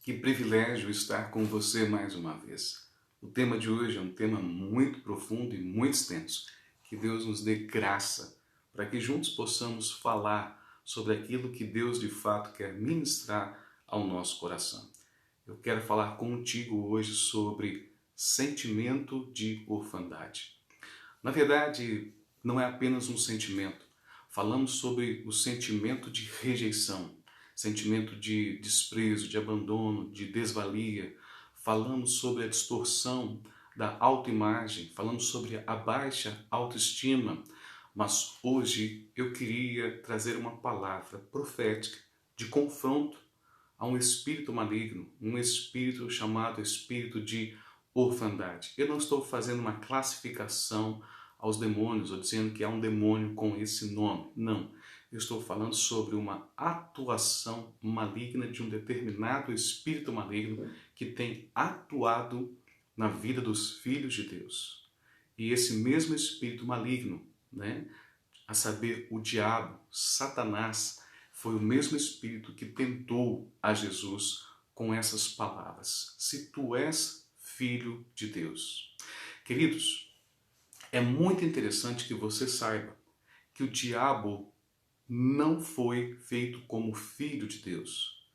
Que privilégio estar com você mais uma vez. O tema de hoje é um tema muito profundo e muito extenso. Que Deus nos dê graça para que juntos possamos falar sobre aquilo que Deus de fato quer ministrar ao nosso coração. Eu quero falar contigo hoje sobre sentimento de orfandade. Na verdade, não é apenas um sentimento. Falamos sobre o sentimento de rejeição, sentimento de desprezo, de abandono, de desvalia. Falamos sobre a distorção da autoimagem, falamos sobre a baixa autoestima. Mas hoje eu queria trazer uma palavra profética de confronto a um espírito maligno, um espírito chamado espírito de orfandade. Eu não estou fazendo uma classificação aos demônios ou dizendo que há um demônio com esse nome. Não. Eu estou falando sobre uma atuação maligna de um determinado espírito maligno que tem atuado na vida dos filhos de Deus. E esse mesmo espírito maligno, a saber, o diabo, Satanás, foi o mesmo espírito que tentou a Jesus com essas palavras: se tu és filho de Deus. Queridos, é muito interessante que você saiba que o diabo não foi feito como filho de Deus.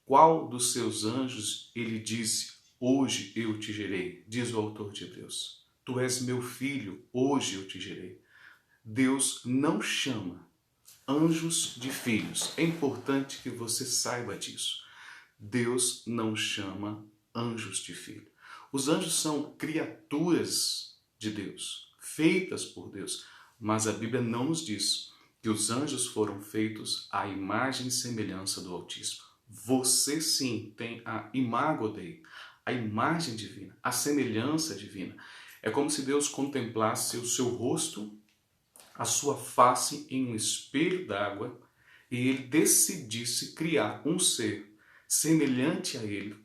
Qual dos seus anjos ele disse: hoje eu te gerei, diz o autor de Hebreus. Tu és meu filho, hoje eu te gerei. Deus não chama anjos de filhos. É importante que você saiba disso. Deus não chama anjos de filho. Os anjos são criaturas de Deus, feitas por Deus. Mas a Bíblia não nos diz que os anjos foram feitos à imagem e semelhança do Altíssimo. Você sim tem a imago Dei, a imagem divina, a semelhança divina. É como se Deus contemplasse o seu rosto, a sua face em um espelho d'água e ele decidisse criar um ser semelhante a ele,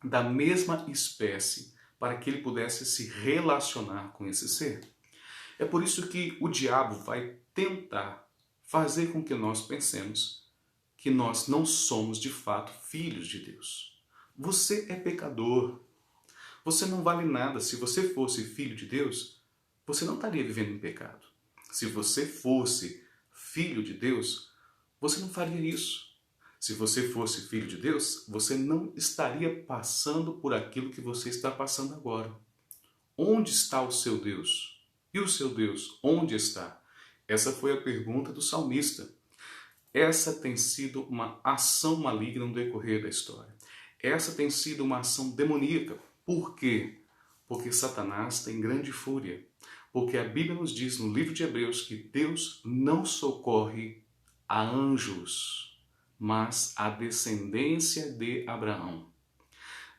da mesma espécie, para que ele pudesse se relacionar com esse ser. É por isso que o diabo vai tentar fazer com que nós pensemos que nós não somos de fato filhos de Deus. Você é pecador. Você não vale nada. Se você fosse filho de Deus, você não estaria vivendo em pecado. Se você fosse filho de Deus, você não faria isso. Se você fosse filho de Deus, você não estaria passando por aquilo que você está passando agora. Onde está o seu Deus? E o seu Deus, onde está? Essa foi a pergunta do salmista. Essa tem sido uma ação maligna no decorrer da história. Essa tem sido uma ação demoníaca. Por quê? Porque Satanás tem grande fúria. Porque a Bíblia nos diz no livro de Hebreus que Deus não socorre a anjos, mas a descendência de Abraão.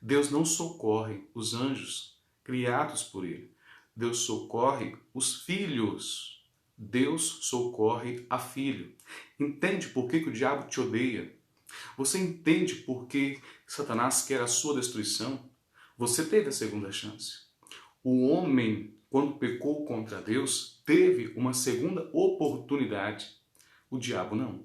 Deus não socorre os anjos criados por ele. Deus socorre os filhos. Deus socorre a filho. Entende por que o diabo te odeia? Você entende por que Satanás quer a sua destruição? Você teve a segunda chance. O homem, quando pecou contra Deus, teve uma segunda oportunidade. O diabo não.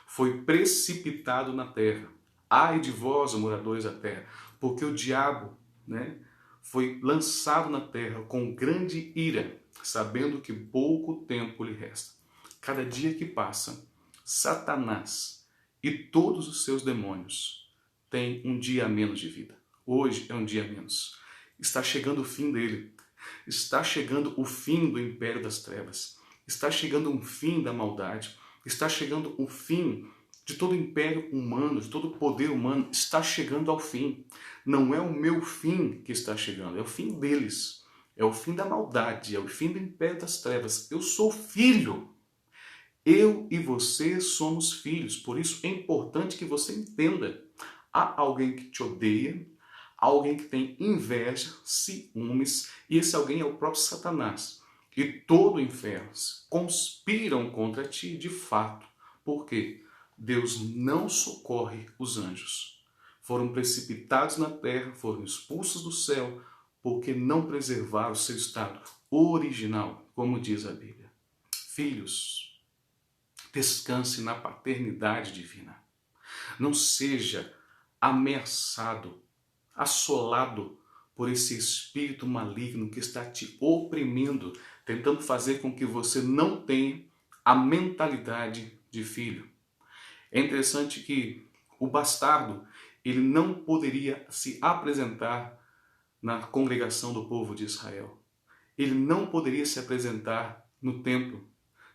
Foi precipitado na terra. Ai de vós, moradores da terra, porque o diabo, foi lançado na terra com grande ira, sabendo que pouco tempo lhe resta. Cada dia que passa, Satanás e todos os seus demônios têm um dia a menos de vida. Hoje é um dia a menos. Está chegando o fim dele. Está chegando o fim do império das trevas. Está chegando um fim da maldade. Está chegando o fim de todo o império humano, de todo o poder humano. Está chegando ao fim. Não é o meu fim que está chegando, é o fim deles. É o fim da maldade, é o fim do império das trevas. Eu sou filho. Eu e você somos filhos, por isso é importante que você entenda. Há alguém que te odeia, há alguém que tem inveja, ciúmes, e esse alguém é o próprio Satanás. E todo o inferno conspiram contra ti de fato. Por quê? Deus não socorre os anjos. Foram precipitados na terra, foram expulsos do céu, porque não preservaram o seu estado original, como diz a Bíblia. Filhos, descanse na paternidade divina. Não seja ameaçado, assolado por esse espírito maligno que está te oprimindo, tentando fazer com que você não tenha a mentalidade de filho. É interessante que o bastardo, ele não poderia se apresentar na congregação do povo de Israel. Ele não poderia se apresentar no templo.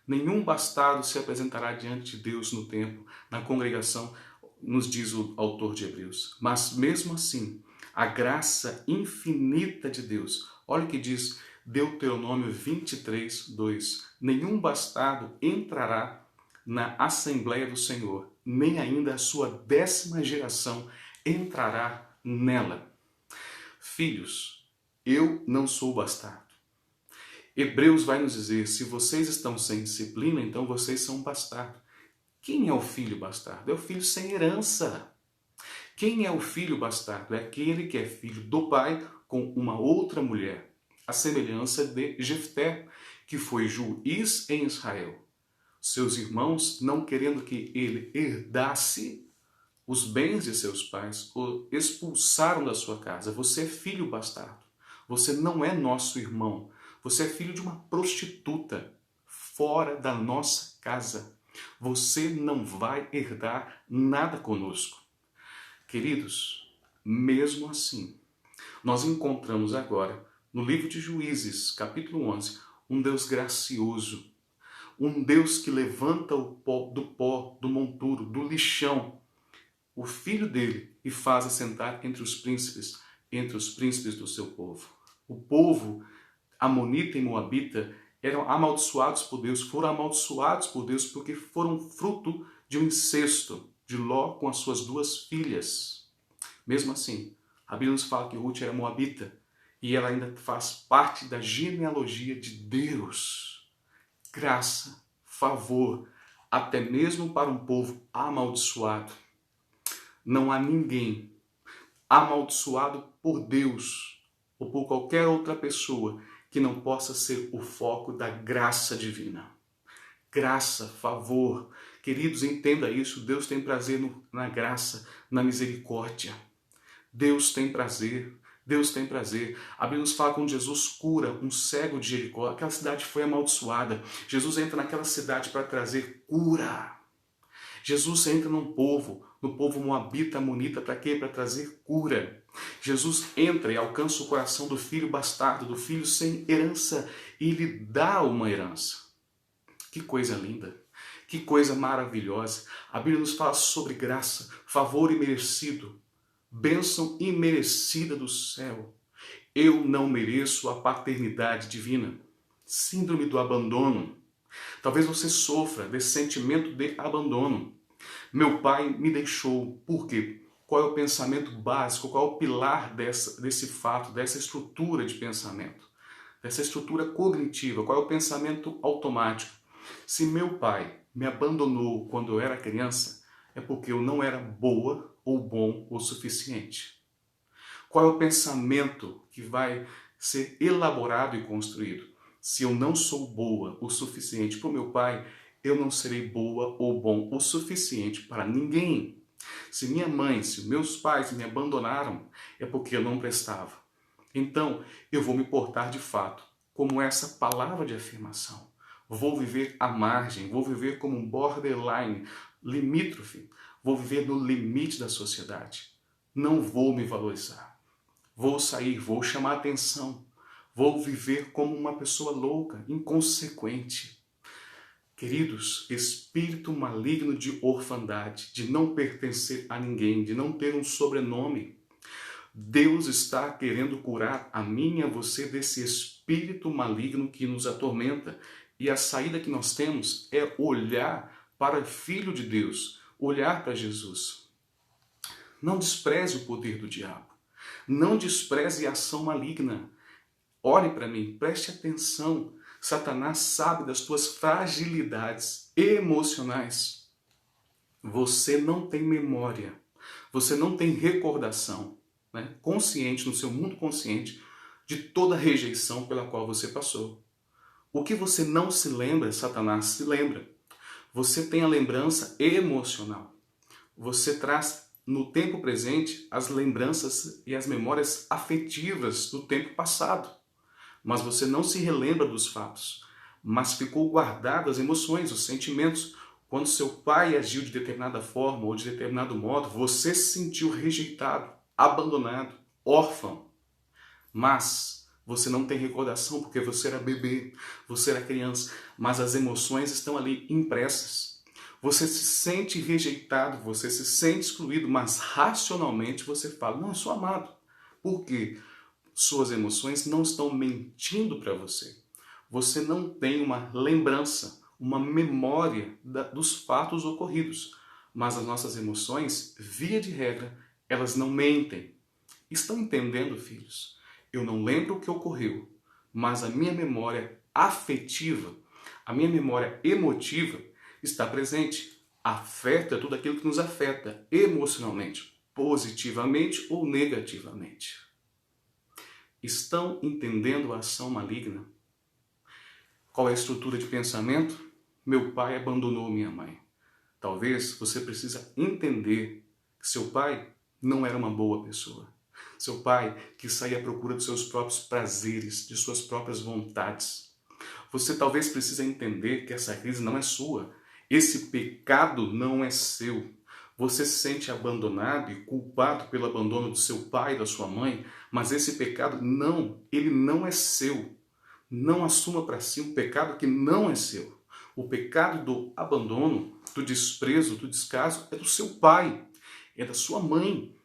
Nenhum bastardo se apresentará diante de Deus no templo, na congregação, nos diz o autor de Hebreus. Mas mesmo assim, a graça infinita de Deus, olha o que diz Deuteronômio 23, 2. Nenhum bastardo entrará na Assembleia do Senhor, nem ainda a sua 10ª geração entrará nela. Filhos, eu não sou bastardo. Hebreus vai nos dizer, se vocês estão sem disciplina, então vocês são bastardo. Quem é o filho bastardo? É o filho sem herança. Quem é o filho bastardo? É aquele que é filho do pai com uma outra mulher. A semelhança de Jefté, que foi juiz em Israel. Seus irmãos, não querendo que ele herdasse os bens de seus pais, o expulsaram da sua casa. Você é filho bastardo. Você não é nosso irmão. Você é filho de uma prostituta fora da nossa casa. Você não vai herdar nada conosco. Queridos, mesmo assim, nós encontramos agora, no livro de Juízes, capítulo 11, um Deus gracioso, um Deus que levanta o pó, do monturo, do lixão, o filho dele e faz assentar entre os príncipes do seu povo. O povo amonita e moabita eram amaldiçoados por Deus, foram amaldiçoados por Deus porque foram fruto de um incesto de Ló com as suas 2 filhas. Mesmo assim, a Bíblia nos fala que Ruth era moabita e ela ainda faz parte da genealogia de Deus. Graça, favor, até mesmo para um povo amaldiçoado. Não há ninguém amaldiçoado por Deus ou por qualquer outra pessoa que não possa ser o foco da graça divina. Graça, favor. Queridos, entenda isso. Deus tem prazer na graça, na misericórdia. Deus tem prazer. Deus tem prazer. A Bíblia nos fala quando Jesus cura um cego de Jericó. Aquela cidade foi amaldiçoada. Jesus entra naquela cidade para trazer cura. Jesus entra no povo moabita, amonita, para quê? Para trazer cura. Jesus entra e alcança o coração do filho bastardo, do filho sem herança, e lhe dá uma herança. Que coisa linda, que coisa maravilhosa. A Bíblia nos fala sobre graça, favor imerecido, bênção imerecida do céu. Eu não mereço a paternidade divina. Síndrome do abandono. Talvez você sofra desse sentimento de abandono. Meu pai me deixou. Por quê? Qual é o pensamento básico? Qual é o pilar desse fato, dessa estrutura de pensamento? Dessa estrutura cognitiva? Qual é o pensamento automático? Se meu pai me abandonou quando eu era criança, é porque eu não era boa ou bom o suficiente. Qual é o pensamento que vai ser elaborado e construído? Se eu não sou boa o suficiente para o meu pai, eu não serei boa ou bom o suficiente para ninguém. Se minha mãe, se meus pais me abandonaram, é porque eu não prestava. Então, eu vou me portar de fato como essa palavra de afirmação. Vou viver à margem, vou viver como um borderline, limítrofe. Vou viver no limite da sociedade. Não vou me valorizar. Vou sair, vou chamar atenção. Vou viver como uma pessoa louca, inconsequente. Queridos, espírito maligno de orfandade, de não pertencer a ninguém, de não ter um sobrenome. Deus está querendo curar a mim e a você desse espírito maligno que nos atormenta. E a saída que nós temos é olhar para o Filho de Deus, olhar para Jesus. Não despreze o poder do diabo. Não despreze a ação maligna. Olhe para mim, preste atenção. Satanás sabe das tuas fragilidades emocionais. Você não tem memória, você não tem recordação, né, consciente, no seu mundo consciente, de toda a rejeição pela qual você passou. O que você não se lembra, Satanás se lembra. Você tem a lembrança emocional. Você traz no tempo presente as lembranças e as memórias afetivas do tempo passado, mas você não se relembra dos fatos, mas ficou guardado as emoções, os sentimentos. Quando seu pai agiu de determinada forma ou de determinado modo, você se sentiu rejeitado, abandonado, órfão. Mas você não tem recordação porque você era bebê, você era criança, mas as emoções estão ali impressas. Você se sente rejeitado, você se sente excluído, mas racionalmente você fala, não, eu sou amado. Por quê? Suas emoções não estão mentindo para você. Você não tem uma lembrança, uma memória dos fatos ocorridos. Mas as nossas emoções, via de regra, elas não mentem. Estão entendendo, filhos? Eu não lembro o que ocorreu, mas a minha memória afetiva, a minha memória emotiva está presente. Afeto é tudo aquilo que nos afeta emocionalmente, positivamente ou negativamente. Estão entendendo a ação maligna? Qual é a estrutura de pensamento? Meu pai abandonou minha mãe. Talvez você precisa entender que seu pai não era uma boa pessoa. Seu pai que saía à procura dos seus próprios prazeres, de suas próprias vontades. Você talvez precise entender que essa crise não é sua. Esse pecado não é seu. Você se sente abandonado e culpado pelo abandono do seu pai e da sua mãe, mas esse pecado ele não é seu. Não assuma para si um pecado que não é seu. O pecado do abandono, do desprezo, do descaso é do seu pai, é da sua mãe.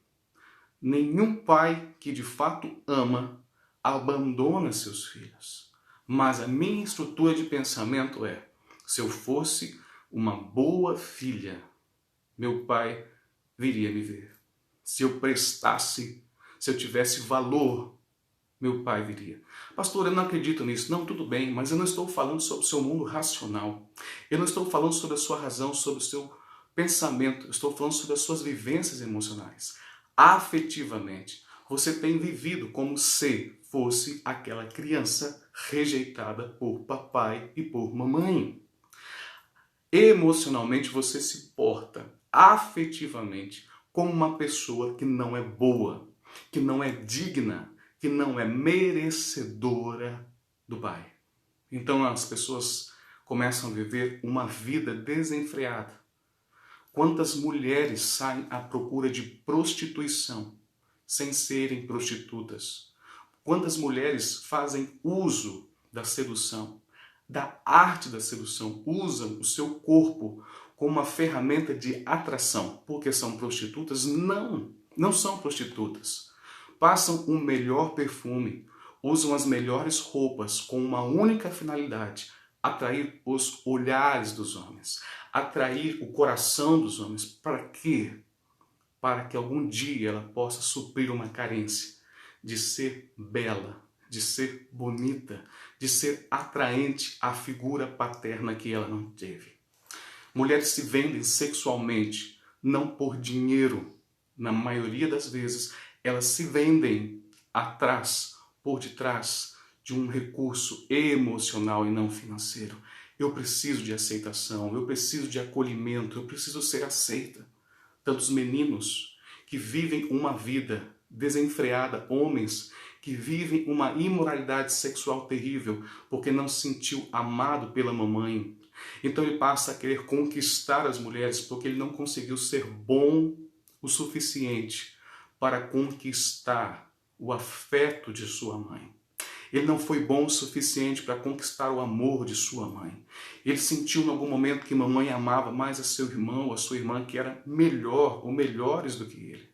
Nenhum pai que de fato ama abandona seus filhos. Mas a minha estrutura de pensamento é: se eu fosse uma boa filha, meu pai viria me ver. Se eu prestasse, se eu tivesse valor, meu pai viria. Pastor, eu não acredito nisso. Não, tudo bem, mas eu não estou falando sobre o seu mundo racional. Eu não estou falando sobre a sua razão, sobre o seu pensamento. Eu estou falando sobre as suas vivências emocionais. Afetivamente, você tem vivido como se fosse aquela criança rejeitada por papai e por mamãe. Emocionalmente, você se porta afetivamente como uma pessoa que não é boa, que não é digna, que não é merecedora do Pai. Então as pessoas começam a viver uma vida desenfreada. Quantas mulheres saem à procura de prostituição sem serem prostitutas? Quantas mulheres fazem uso da sedução, da arte da sedução, usam o seu corpo como uma ferramenta de atração, porque são prostitutas? Não, não são prostitutas. Passam o melhor perfume, usam as melhores roupas com uma única finalidade: atrair os olhares dos homens, atrair o coração dos homens. Para quê? Para que algum dia ela possa suprir uma carência de ser bela, de ser bonita, de ser atraente à figura paterna que ela não teve. Mulheres se vendem sexualmente, não por dinheiro. Na maioria das vezes, elas se vendem por detrás de um recurso emocional e não financeiro. Eu preciso de aceitação, eu preciso de acolhimento, eu preciso ser aceita. Tantos meninos que vivem uma vida desenfreada, homens que vivem uma imoralidade sexual terrível porque não se sentiu amado pela mamãe. Então ele passa a querer conquistar as mulheres porque ele não conseguiu ser bom o suficiente para conquistar o afeto de sua mãe. Ele não foi bom o suficiente para conquistar o amor de sua mãe. Ele sentiu em algum momento que mamãe amava mais a seu irmão ou a sua irmã, que era melhor ou melhores do que ele.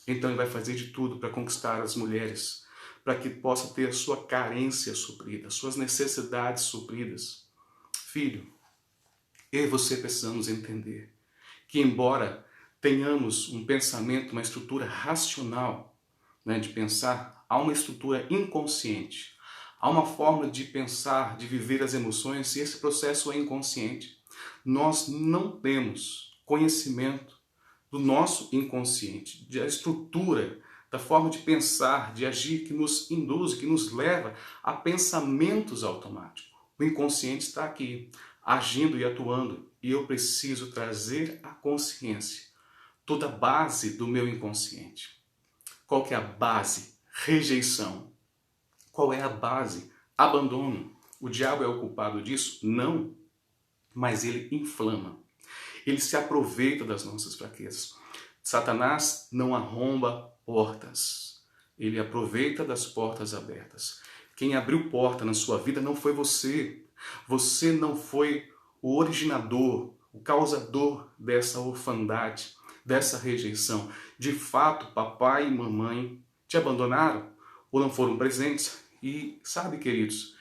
Então ele vai fazer de tudo para conquistar as mulheres, para que possa ter a sua carência suprida, suas necessidades supridas. Filho, eu e você precisamos entender que, embora tenhamos um pensamento, uma estrutura racional, de pensar, há uma estrutura inconsciente. Há uma forma de pensar, de viver as emoções, e esse processo é inconsciente. Nós não temos conhecimento do nosso inconsciente, da estrutura, da forma de pensar, de agir que nos induz, que nos leva a pensamentos automáticos. O inconsciente está aqui, agindo e atuando, e eu preciso trazer a consciência toda a base do meu inconsciente. Qual que é a base? Rejeição. Qual é a base? Abandono. O diabo é o culpado disso? Não. Mas ele inflama. Ele se aproveita das nossas fraquezas. Satanás não arromba portas. Ele aproveita das portas abertas. Quem abriu porta na sua vida não foi você. Você não foi o originador, o causador dessa orfandade, dessa rejeição. De fato, papai e mamãe te abandonaram ou não foram presentes. E sabe, queridos,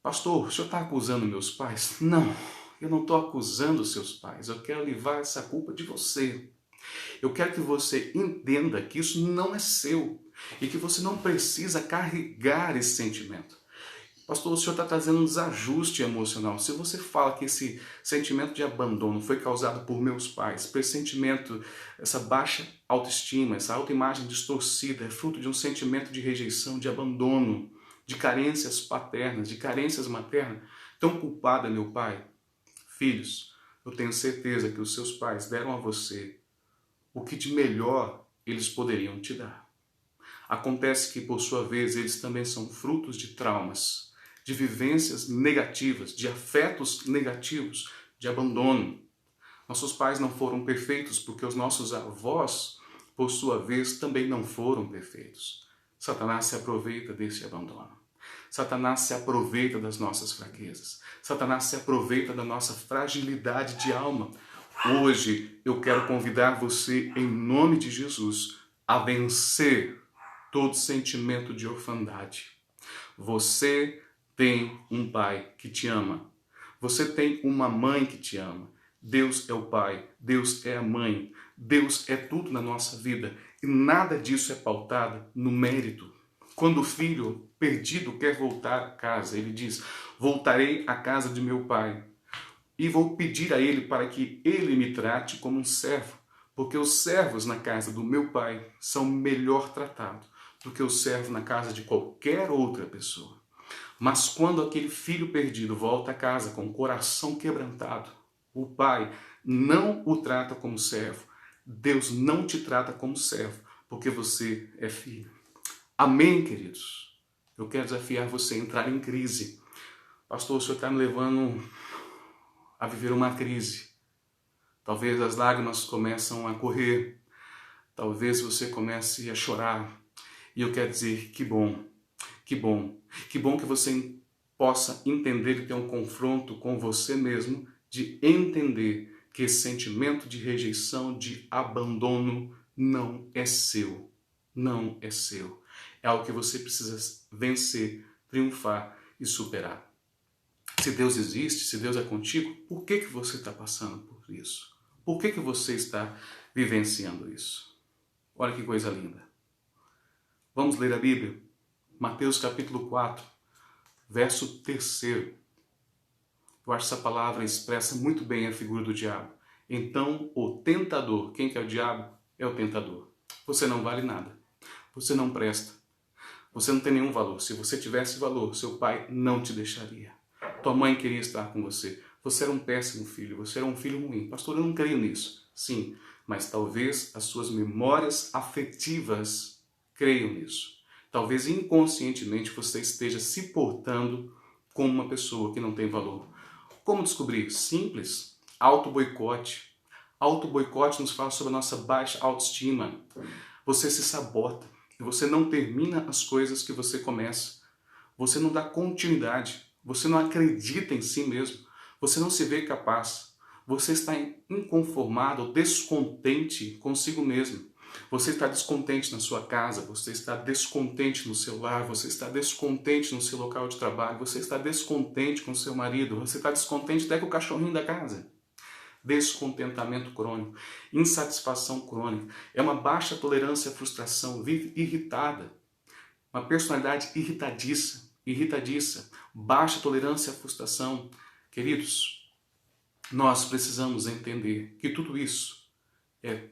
pastor, o senhor está acusando meus pais? Não, eu não estou acusando seus pais. Eu quero livrar essa culpa de você. Eu quero que você entenda que isso não é seu e que você não precisa carregar esse sentimento. Pastor, o senhor está trazendo um desajuste emocional. Se você fala que esse sentimento de abandono foi causado por meus pais, por esse sentimento, essa baixa autoestima, essa autoimagem distorcida, é fruto de um sentimento de rejeição, de abandono, de carências paternas, de carências maternas, tão culpado é meu pai? Filhos, eu tenho certeza que os seus pais deram a você o que de melhor eles poderiam te dar. Acontece que, por sua vez, eles também são frutos de traumas, de vivências negativas, de afetos negativos, de abandono. Nossos pais não foram perfeitos porque os nossos avós, por sua vez, também não foram perfeitos. Satanás se aproveita desse abandono. Satanás se aproveita das nossas fraquezas. Satanás se aproveita da nossa fragilidade de alma. Hoje eu quero convidar você, em nome de Jesus, a vencer todo sentimento de orfandade. Você tem um pai que te ama. Você tem uma mãe que te ama. Deus é o pai, Deus é a mãe, Deus é tudo na nossa vida. E nada disso é pautado no mérito. Quando o filho perdido quer voltar a casa, ele diz: voltarei à casa de meu pai e vou pedir a ele para que ele me trate como um servo, porque os servos na casa do meu pai são melhor tratados do que os servos na casa de qualquer outra pessoa. Mas quando aquele filho perdido volta a casa com o coração quebrantado, o pai não o trata como servo. Deus não te trata como servo, porque você é filho. Amém, queridos? Eu quero desafiar você a entrar em crise. Pastor, o senhor está me levando a viver uma crise. Talvez as lágrimas começam a correr. Talvez você comece a chorar. E eu quero dizer, que bom, que bom. Que bom que você possa entender e ter um confronto com você mesmo, de entender que esse sentimento de rejeição, de abandono, não é seu. Não é seu. É algo que você precisa vencer, triunfar e superar. Se Deus existe, se Deus é contigo, por que você está passando por isso? Por que você está vivenciando isso? Olha que coisa linda. Vamos ler a Bíblia? Mateus capítulo 4, verso 3. Eu acho que essa palavra expressa muito bem a figura do diabo. Então, o tentador, quem que é o diabo? É o tentador. Você não vale nada. Você não presta. Você não tem nenhum valor. Se você tivesse valor, seu pai não te deixaria. Tua mãe queria estar com você. Você era um péssimo filho. Você era um filho ruim. Pastor, eu não creio nisso. Sim, mas talvez as suas memórias afetivas creiam nisso. Talvez inconscientemente você esteja se portando como uma pessoa que não tem valor. Como descobrir? Simples. Auto-boicote. Auto-boicote nos fala sobre a nossa baixa autoestima. Você se sabota. Você não termina as coisas que você começa. Você não dá continuidade. Você não acredita em si mesmo. Você não se vê capaz. Você está inconformado ou descontente consigo mesmo. Você está descontente na sua casa. Você está descontente no seu lar. Você está descontente no seu local de trabalho. Você está descontente com o seu marido. Você está descontente até com o cachorrinho da casa. Descontentamento crônico, insatisfação crônica, é uma baixa tolerância à frustração, vive irritada, uma personalidade irritadiça, baixa tolerância à frustração. Queridos, nós precisamos entender que tudo isso é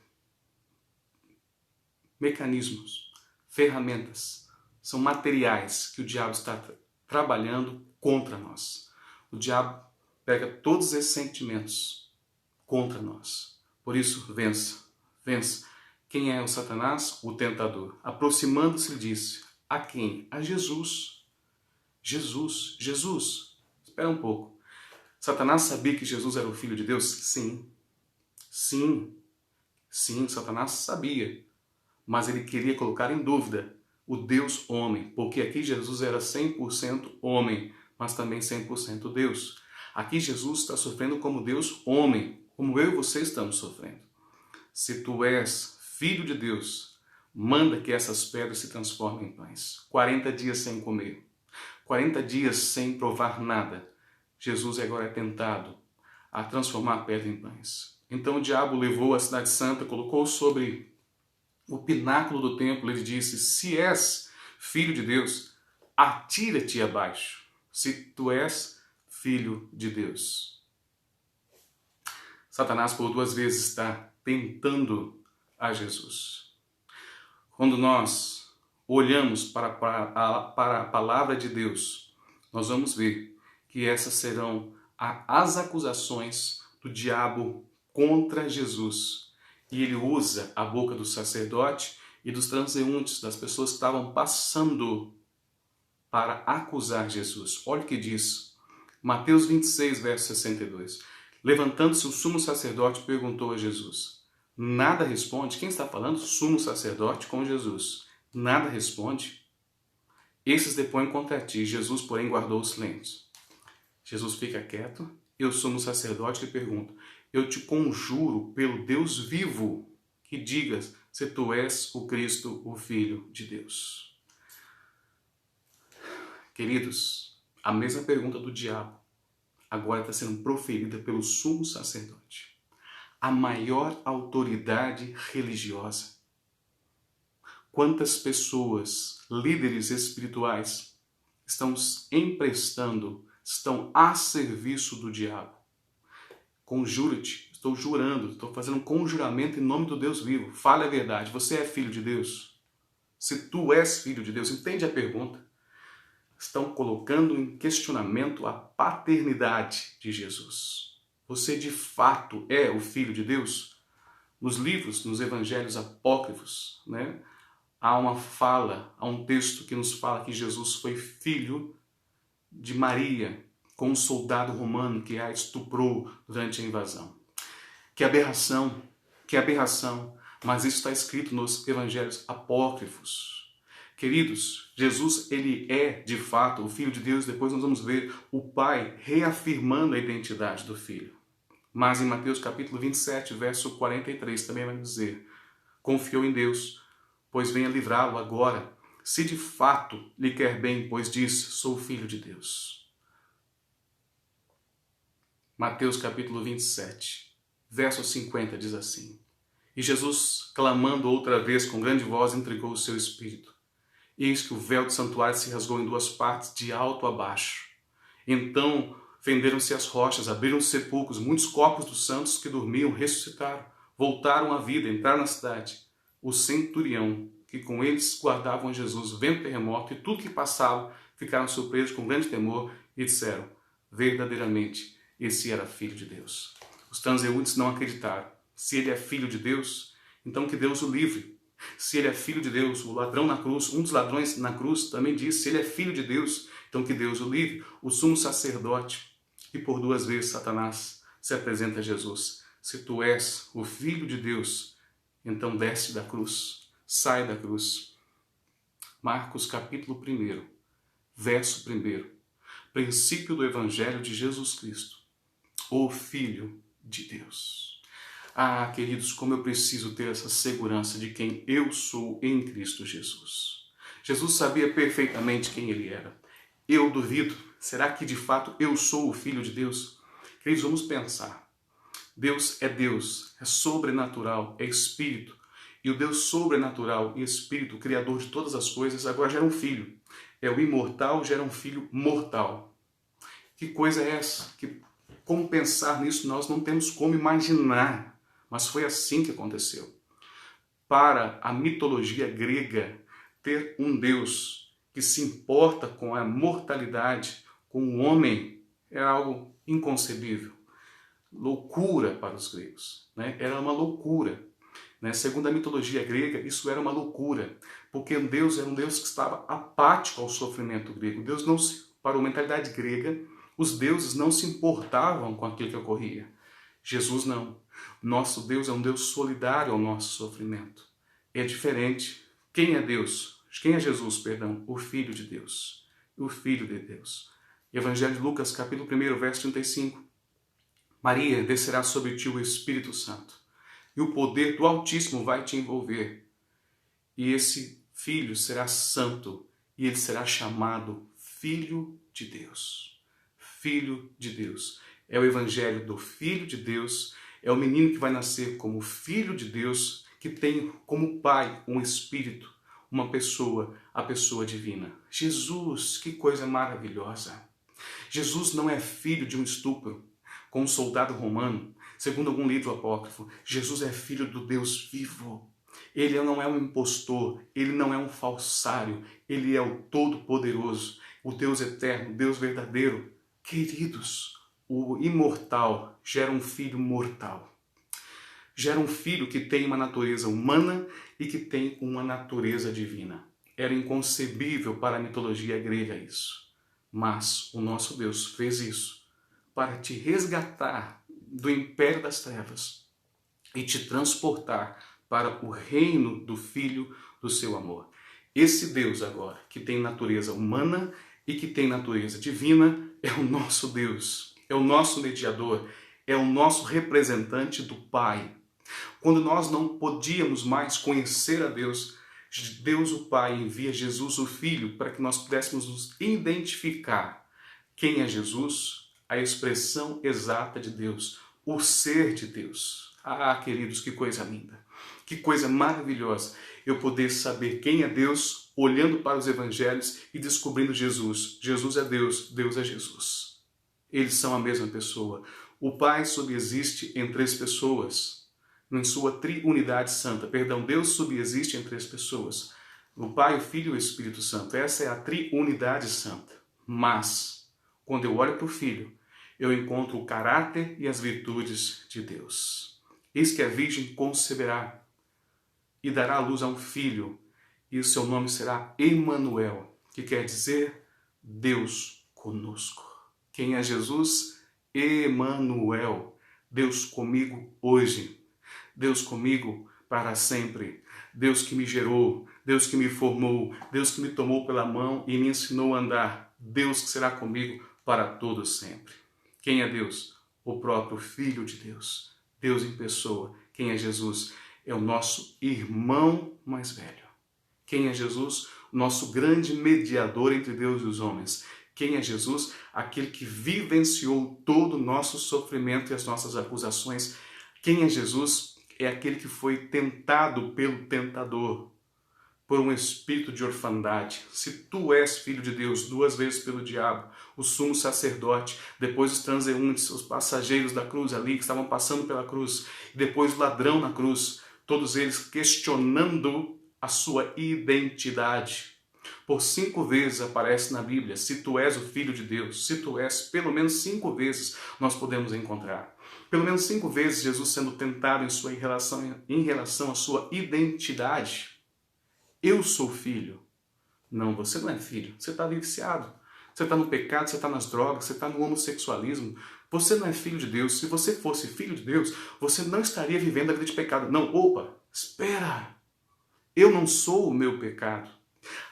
mecanismos, ferramentas, são materiais que o diabo está trabalhando contra nós. O diabo pega todos esses sentimentos contra nós. Por isso, vença. Vence. Quem é o Satanás? O tentador. Aproximando-se, lhe disse: a quem? A Jesus. Jesus. Jesus. Espera um pouco. Satanás sabia que Jesus era o Filho de Deus? Sim. Sim. Sim, Satanás sabia. Mas ele queria colocar em dúvida o Deus homem, porque aqui Jesus era 100% homem, mas também 100% Deus. Aqui Jesus está sofrendo como Deus homem, como eu e você estamos sofrendo. Se tu és filho de Deus, manda que essas pedras se transformem em pães. 40 dias sem comer, 40 dias sem provar nada. Jesus agora é tentado a transformar a pedra em pães. Então o diabo levou a cidade santa, colocou sobre o pináculo do templo, ele disse: se és filho de Deus, atira-te abaixo, se tu és filho de Deus. Satanás por 2 vezes está tentando a Jesus. Quando nós olhamos para a palavra de Deus, nós vamos ver que essas serão as acusações do diabo contra Jesus. E ele usa a boca do sacerdote e dos transeuntes, das pessoas que estavam passando para acusar Jesus. Olha o que diz Mateus 26, verso 62. Levantando-se o sumo sacerdote, perguntou a Jesus. Nada responde. Quem está falando? Sumo sacerdote com Jesus. Nada responde. Esses depõem contra ti. Jesus, porém, guardou o silêncio. Jesus fica quieto. Eu, sumo sacerdote, lhe pergunto. Eu te conjuro pelo Deus vivo que digas se tu és o Cristo, o Filho de Deus. Queridos, a mesma pergunta do diabo agora está sendo proferida pelo sumo sacerdote, a maior autoridade religiosa. Quantas pessoas, líderes espirituais, estão emprestando, estão a serviço do diabo? Conjura-te, estou jurando, estou fazendo um conjuramento em nome do Deus vivo. Fale a verdade, você é filho de Deus? Se tu és filho de Deus, entende a pergunta? Estão colocando em questionamento a paternidade de Jesus. Você de fato é o Filho de Deus? Nos livros, nos evangelhos apócrifos, né, há uma fala, há um texto que nos fala que Jesus foi filho de Maria, com um soldado romano que a estuprou durante a invasão. Que aberração, mas isso está escrito nos evangelhos apócrifos. Queridos, Jesus, ele é, de fato, o Filho de Deus. Depois nós vamos ver o Pai reafirmando a identidade do Filho. Mas em Mateus capítulo 27, verso 43, também vai dizer: confiou em Deus, pois venha livrá-lo agora, se de fato lhe quer bem, pois diz, sou filho de Deus. Mateus capítulo 27, verso 50 diz assim: e Jesus, clamando outra vez com grande voz, entregou o seu espírito. Eis que o véu do santuário se rasgou em 2 partes, de alto a baixo. Então fenderam-se as rochas, abriram os sepulcros, muitos corpos dos santos que dormiam ressuscitaram, voltaram à vida, entraram na cidade. O centurião, que com eles guardavam Jesus, vendo o terremoto e tudo que passava, ficaram surpresos com grande temor e disseram: verdadeiramente, esse era filho de Deus. Os transeuntes não acreditaram. Se ele é filho de Deus, então que Deus o livre. Se ele é filho de Deus, o ladrão na cruz, um dos ladrões na cruz também disse: se ele é filho de Deus, então que Deus o livre. O sumo sacerdote, e por 2 vezes Satanás se apresenta a Jesus: se tu és o filho de Deus, então desce da cruz, sai da cruz. Marcos capítulo 1, verso 1, princípio do Evangelho de Jesus Cristo, o Filho de Deus. Ah, queridos, como eu preciso ter essa segurança de quem eu sou em Cristo Jesus. Jesus sabia perfeitamente quem ele era. Eu duvido. Será que de fato eu sou o Filho de Deus? Queridos, vamos pensar. Deus, é sobrenatural, é Espírito. E o Deus sobrenatural e Espírito, o Criador de todas as coisas, agora gera um filho. É o imortal, gera um filho mortal. Que coisa é essa? Como pensar nisso? Nós não temos como imaginar. Mas foi assim que aconteceu. Para a mitologia grega, ter um Deus que se importa com a mortalidade, com o homem, era algo inconcebível. Loucura para os gregos, né? Era uma loucura. né? Segundo a mitologia grega, isso era uma loucura, porque Deus era um Deus que estava apático ao sofrimento grego. Deus não se, para a mentalidade grega, os deuses não se importavam com aquilo que ocorria. Jesus não. Nosso Deus é um Deus solidário ao nosso sofrimento. É diferente. Quem é Deus? Quem é Jesus, perdão? O Filho de Deus. O Filho de Deus. Evangelho de Lucas, capítulo 1, verso 35. Maria, descerá sobre ti o Espírito Santo, e o poder do Altíssimo vai te envolver. E esse filho será santo, e ele será chamado Filho de Deus. Filho de Deus. É o Evangelho do Filho de Deus, é o menino que vai nascer como Filho de Deus, que tem como pai um Espírito, uma pessoa, a pessoa divina. Jesus, que coisa maravilhosa! Jesus não é filho de um estupro com um soldado romano, segundo algum livro apócrifo. Jesus é filho do Deus vivo. Ele não é um impostor, ele não é um falsário, ele é o Todo-Poderoso, o Deus eterno, o Deus verdadeiro. Queridos, o imortal gera um filho mortal. Gera um filho que tem uma natureza humana e que tem uma natureza divina. Era inconcebível para a mitologia grega isso. Mas o nosso Deus fez isso para te resgatar do império das trevas e te transportar para o reino do Filho do seu amor. Esse Deus agora, que tem natureza humana e que tem natureza divina, é o nosso Deus, é o nosso mediador, é o nosso representante do Pai. Quando nós não podíamos mais conhecer a Deus, Deus o Pai envia Jesus o Filho para que nós pudéssemos nos identificar. Quem é Jesus? A expressão exata de Deus, o ser de Deus. Ah, queridos, que coisa linda, que coisa maravilhosa eu poder saber quem é Deus olhando para os evangelhos e descobrindo Jesus. Jesus é Deus, Deus é Jesus. Eles são a mesma pessoa. O Pai subsiste em três pessoas, em sua triunidade santa. Perdão, Deus subsiste em três pessoas. O Pai, o Filho e o Espírito Santo. Essa é a triunidade santa. Mas, quando eu olho para o Filho, eu encontro o caráter e as virtudes de Deus. Eis que a Virgem conceberá e dará à luz a um filho, e o seu nome será Emanuel, que quer dizer Deus conosco. Quem é Jesus? Emanuel, Deus comigo hoje, Deus comigo para sempre, Deus que me gerou, Deus que me formou, Deus que me tomou pela mão e me ensinou a andar, Deus que será comigo para todo sempre. Quem é Deus? O próprio Filho de Deus, Deus em pessoa. Quem é Jesus? É o nosso irmão mais velho. Quem é Jesus? O nosso grande mediador entre Deus e os homens. Quem é Jesus? Aquele que vivenciou todo o nosso sofrimento e as nossas acusações. Quem é Jesus? É aquele que foi tentado pelo tentador, por um espírito de orfandade. Se tu és filho de Deus, 2 vezes pelo diabo, o sumo sacerdote, depois os transeuntes, os passageiros da cruz ali, que estavam passando pela cruz, e depois o ladrão na cruz, todos eles questionando a sua identidade. Por 5 vezes aparece na Bíblia, se tu és o Filho de Deus, se tu és, pelo menos 5 vezes nós podemos encontrar. Pelo menos 5 vezes Jesus sendo tentado em relação à sua identidade. Eu sou filho. Não, você não é filho. Você está viciado. Você está no pecado, você está nas drogas, você está no homossexualismo. Você não é filho de Deus. Se você fosse filho de Deus, você não estaria vivendo a vida de pecado. Não, opa, espera. Eu não sou o meu pecado.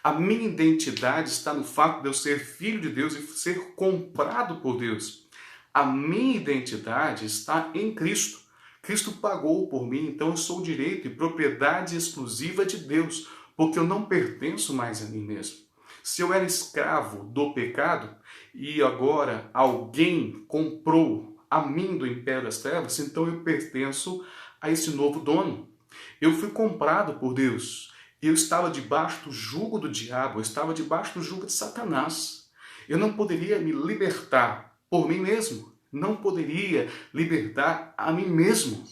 A minha identidade está no fato de eu ser filho de Deus e ser comprado por Deus. A minha identidade está em Cristo. Cristo pagou por mim, então eu sou direito e propriedade exclusiva de Deus, porque eu não pertenço mais a mim mesmo. Se eu era escravo do pecado e agora alguém comprou a mim do império das trevas, então eu pertenço a esse novo dono. Eu fui comprado por Deus. Eu estava debaixo do jugo do diabo, eu estava debaixo do jugo de Satanás. Eu não poderia me libertar por mim mesmo. Não poderia libertar a mim mesmo.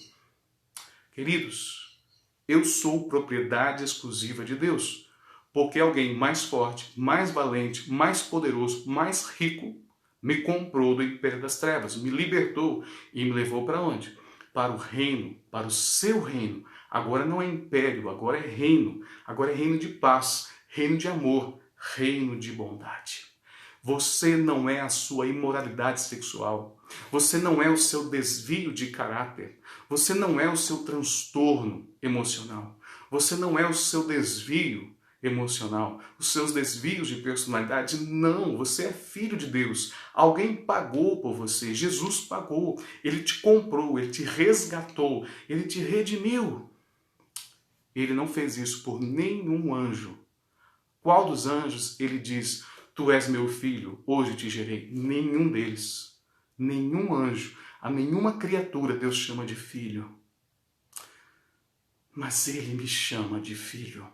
Queridos, eu sou propriedade exclusiva de Deus, porque alguém mais forte, mais valente, mais poderoso, mais rico me comprou do império das trevas, me libertou e me levou para onde? Para o reino, para o seu reino, Agora não é império, agora é reino. Agora é reino de paz, reino de amor, reino de bondade. Você não é a sua imoralidade sexual. Você não é o seu desvio de caráter. Você não é o seu transtorno emocional. Você não é o seu desvio emocional, os seus desvios de personalidade. Não, você é filho de Deus. Alguém pagou por você. Jesus pagou. Ele te comprou, ele te resgatou, ele te redimiu. Ele não fez isso por nenhum anjo. Qual dos anjos ele diz: tu és meu filho, hoje te gerei? Nenhum deles. Nenhum anjo, a nenhuma criatura Deus chama de filho. Mas ele me chama de filho.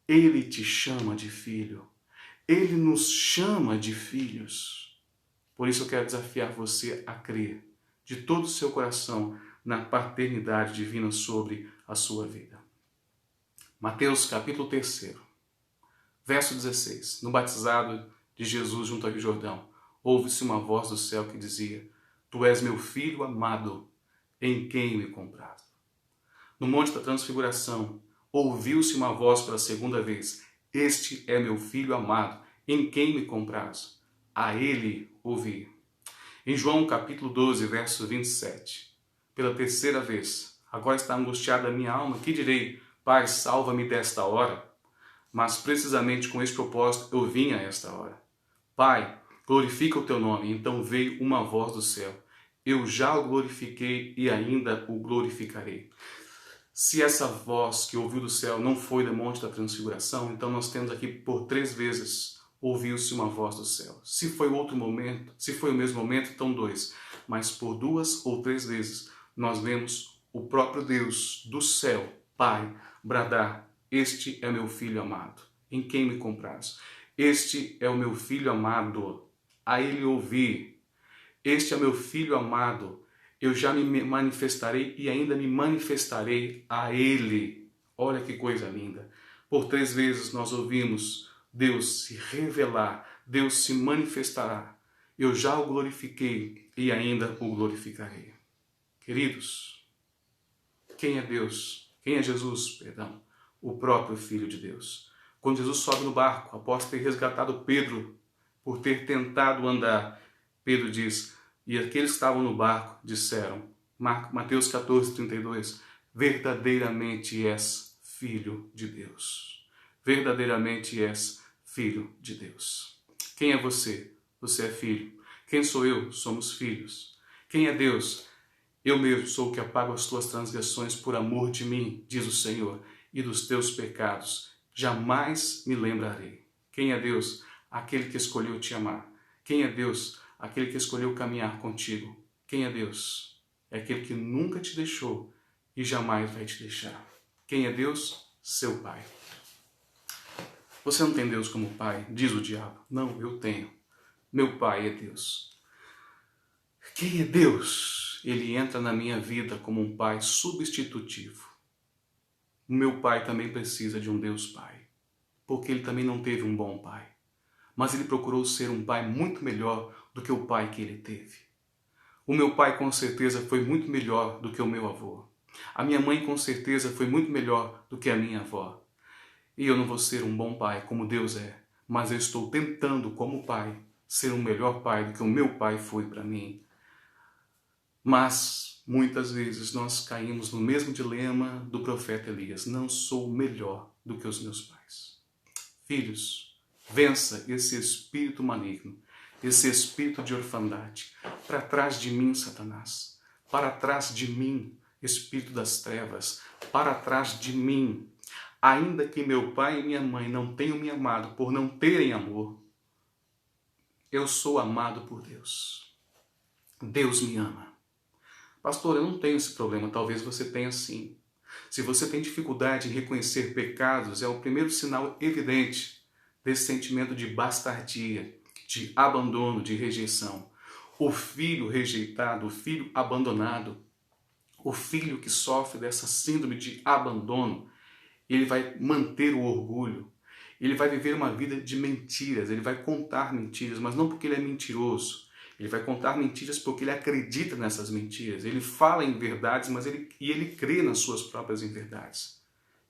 Ele te chama de filho. Ele nos chama de filhos. Por isso eu quero desafiar você a crer de todo o seu coração na paternidade divina sobre a sua vida. Mateus capítulo 3, verso 16. No batizado de Jesus junto ao Rio Jordão, ouve-se uma voz do céu que dizia: tu és meu filho amado, em quem me comprazo. No Monte da Transfiguração, ouviu-se uma voz pela segunda vez: este é meu filho amado, em quem me comprazo. A ele ouvi. Em João capítulo 12, verso 27, pela terceira vez: agora está angustiada a minha alma, que direi? Pai, salva-me desta hora. Mas precisamente com esse propósito eu vim a esta hora. Pai, glorifica o teu nome. Então veio uma voz do céu: eu já o glorifiquei e ainda o glorificarei. Se essa voz que ouviu do céu não foi do Monte da Transfiguração, então nós temos aqui por 3 vezes ouviu-se uma voz do céu. Se foi outro momento, se foi o mesmo momento, então 2. Mas por 2 ou 3 vezes nós vemos o próprio Deus do céu, Pai, bradar: este é meu filho amado, em quem me comprazo. Este é o meu filho amado, a ele ouvi. Este é meu filho amado, eu já me manifestarei e ainda me manifestarei a ele. Olha que coisa linda. Por 3 vezes nós ouvimos Deus se revelar, Deus se manifestará. Eu já o glorifiquei e ainda o glorificarei. Queridos, quem é Deus? Quem é Jesus? Perdão. O próprio Filho de Deus. Quando Jesus sobe no barco, após ter resgatado Pedro por ter tentado andar, Pedro diz: e aqueles que estavam no barco disseram, Mateus 14, 32, verdadeiramente és filho de Deus. Verdadeiramente és filho de Deus. Quem é você? Você é filho. Quem sou eu? Somos filhos. Quem é Deus? Eu mesmo sou o que apago as tuas transgressões por amor de mim, diz o Senhor, e dos teus pecados jamais me lembrarei. Quem é Deus? Aquele que escolheu te amar. Quem é Deus? Aquele que escolheu caminhar contigo. Quem é Deus? É aquele que nunca te deixou e jamais vai te deixar. Quem é Deus? Seu Pai. Você não tem Deus como Pai, diz o diabo. Não, eu tenho. Meu Pai é Deus. Quem é Deus? Ele entra na minha vida como um Pai substitutivo. O meu pai também precisa de um Deus Pai, porque ele também não teve um bom pai. Mas ele procurou ser um pai muito melhor do que o pai que ele teve. O meu pai com certeza foi muito melhor do que o meu avô. A minha mãe com certeza foi muito melhor do que a minha avó. E eu não vou ser um bom pai como Deus é, mas eu estou tentando como pai ser um melhor pai do que o meu pai foi para mim. Mas muitas vezes nós caímos no mesmo dilema do profeta Elias: não sou melhor do que os meus pais. Filhos, vença esse espírito maligno, esse espírito de orfandade. Para trás de mim, Satanás. Para trás de mim, espírito das trevas. Para trás de mim. Ainda que meu pai e minha mãe não tenham me amado por não terem amor, eu sou amado por Deus. Deus me ama. Pastor, eu não tenho esse problema. Talvez você tenha sim. Se você tem dificuldade em reconhecer pecados, é o primeiro sinal evidente desse sentimento de bastardia, de abandono, de rejeição. O filho rejeitado, o filho abandonado, o filho que sofre dessa síndrome de abandono, ele vai manter o orgulho, ele vai viver uma vida de mentiras, ele vai contar mentiras, mas não porque ele é mentiroso. Ele vai contar mentiras porque ele acredita nessas mentiras. Ele fala em verdades, mas ele crê nas suas próprias inverdades.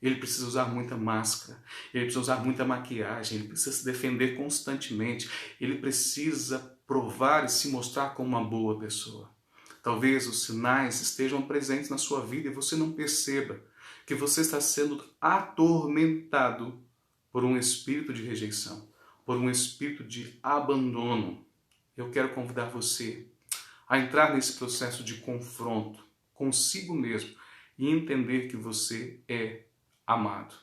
Ele precisa usar muita máscara, ele precisa usar muita maquiagem, ele precisa se defender constantemente, ele precisa provar e se mostrar como uma boa pessoa. Talvez os sinais estejam presentes na sua vida e você não perceba que você está sendo atormentado por um espírito de rejeição, por um espírito de abandono. Eu quero convidar você a entrar nesse processo de confronto consigo mesmo e entender que você é amado.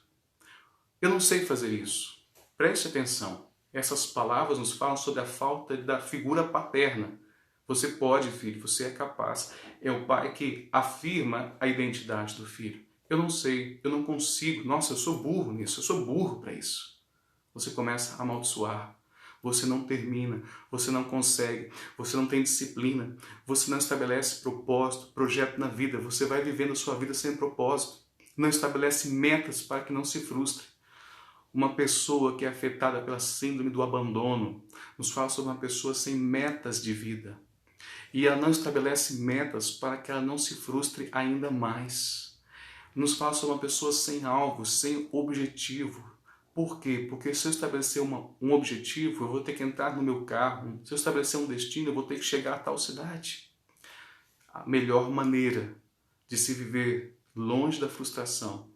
Eu não sei fazer isso. Preste atenção. Essas palavras nos falam sobre a falta da figura paterna. Você pode, filho, você é capaz. É o pai que afirma a identidade do filho. Eu não sei, eu não consigo. Nossa, eu sou burro nisso, eu sou burro para isso. Você começa a amaldiçoar. Você não termina, você não consegue, você não tem disciplina, você não estabelece propósito, projeto na vida, você vai vivendo a sua vida sem propósito, não estabelece metas para que não se frustre. Uma pessoa que é afetada pela síndrome do abandono nos fala sobre uma pessoa sem metas de vida. E ela não estabelece metas para que ela não se frustre ainda mais. Nos fala sobre uma pessoa sem alvo, sem objetivo. Por quê? Porque se eu estabelecer um objetivo, eu vou ter que entrar no meu carro. Se eu estabelecer um destino, eu vou ter que chegar a tal cidade. A melhor maneira de se viver longe da frustração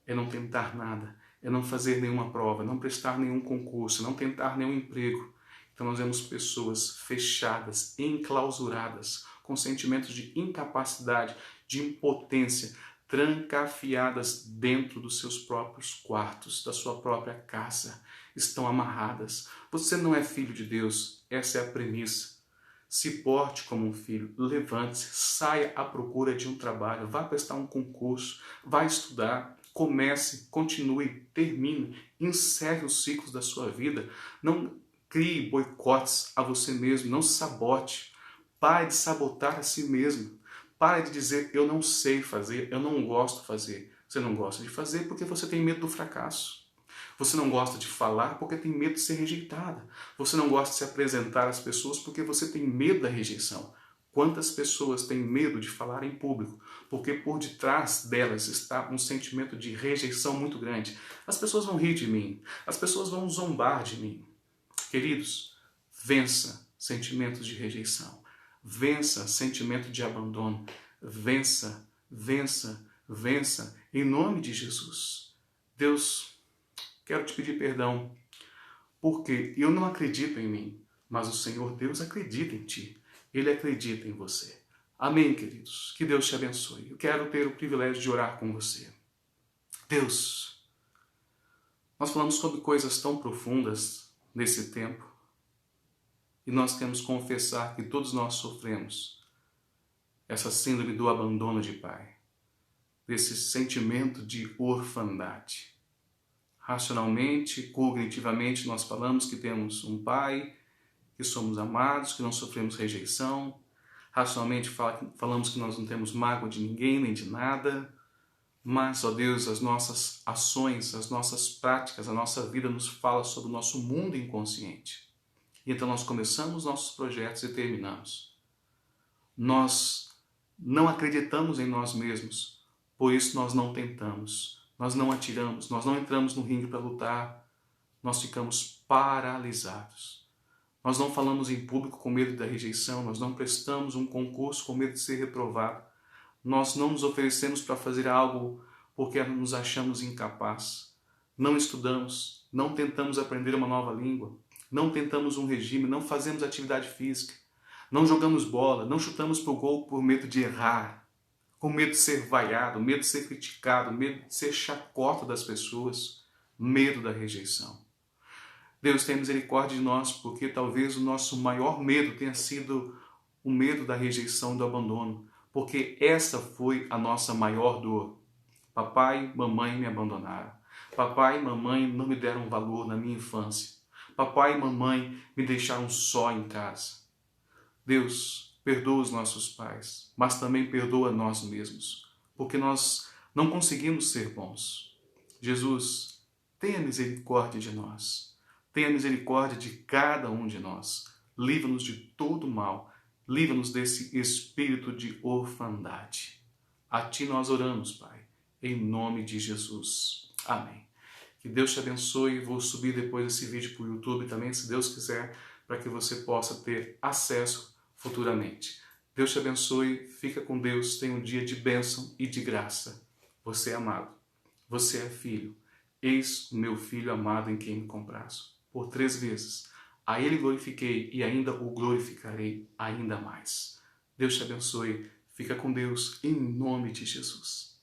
é não tentar nada, é não fazer nenhuma prova, não prestar nenhum concurso, não tentar nenhum emprego. Então nós vemos pessoas fechadas, enclausuradas, com sentimentos de incapacidade, de impotência, trancafiadas dentro dos seus próprios quartos, da sua própria casa, estão amarradas. Você não é filho de Deus, essa é a premissa. Se porte como um filho, levante-se, saia à procura de um trabalho, vá prestar um concurso, vá estudar, comece, continue, termine, encerre os ciclos da sua vida. Não crie boicotes a você mesmo, não se sabote, pare de sabotar a si mesmo. Pare de dizer, eu não sei fazer, eu não gosto de fazer. Você não gosta de fazer porque você tem medo do fracasso. Você não gosta de falar porque tem medo de ser rejeitada. Você não gosta de se apresentar às pessoas porque você tem medo da rejeição. Quantas pessoas têm medo de falar em público? Porque por detrás delas está um sentimento de rejeição muito grande. As pessoas vão rir de mim, as pessoas vão zombar de mim. Queridos, vença sentimentos de rejeição. Vença sentimento de abandono. Vença, vença, vença, em nome de Jesus. Deus, quero te pedir perdão, porque eu não acredito em mim, mas o Senhor Deus acredita em ti. Ele acredita em você. Amém, queridos. Que Deus te abençoe. Eu quero ter o privilégio de orar com você. Deus, nós falamos sobre coisas tão profundas nesse tempo, e nós temos que confessar que todos nós sofremos essa síndrome do abandono de pai, desse sentimento de orfandade. Racionalmente, cognitivamente, nós falamos que temos um pai, que somos amados, que não sofremos rejeição. Racionalmente falamos que nós não temos mágoa de ninguém, nem de nada. Mas, ó Deus, as nossas ações, as nossas práticas, a nossa vida nos fala sobre o nosso mundo inconsciente. E então nós começamos nossos projetos e terminamos. Nós não acreditamos em nós mesmos, por isso nós não tentamos, nós não atiramos, nós não entramos no ringue para lutar, nós ficamos paralisados. Nós não falamos em público com medo da rejeição, nós não prestamos um concurso com medo de ser reprovado, nós não nos oferecemos para fazer algo porque nos achamos incapazes, não estudamos, não tentamos aprender uma nova língua, não tentamos um regime, não fazemos atividade física, não jogamos bola, não chutamos para o gol por medo de errar, com medo de ser vaiado, medo de ser criticado, medo de ser chacota das pessoas, medo da rejeição. Deus tem misericórdia de nós, porque talvez o nosso maior medo tenha sido o medo da rejeição e do abandono, porque essa foi a nossa maior dor. Papai e mamãe me abandonaram. Papai e mamãe não me deram valor na minha infância. Papai e mamãe me deixaram só em casa. Deus, perdoa os nossos pais, mas também perdoa nós mesmos, porque nós não conseguimos ser bons. Jesus, tenha misericórdia de nós. Tenha misericórdia de cada um de nós. livra-nos de todo mal, livra-nos desse espírito de orfandade. A Ti nós oramos, Pai, em nome de Jesus. Amém. Que Deus te abençoe. Vou subir depois esse vídeo para o YouTube também, se Deus quiser, para que você possa ter acesso futuramente. Deus te abençoe, fica com Deus, tenha um dia de bênção e de graça. Você é amado, você é filho. Eis o meu filho amado em quem me comprazo. Por 3 vezes. A Ele glorifiquei e ainda o glorificarei ainda mais. Deus te abençoe, fica com Deus em nome de Jesus.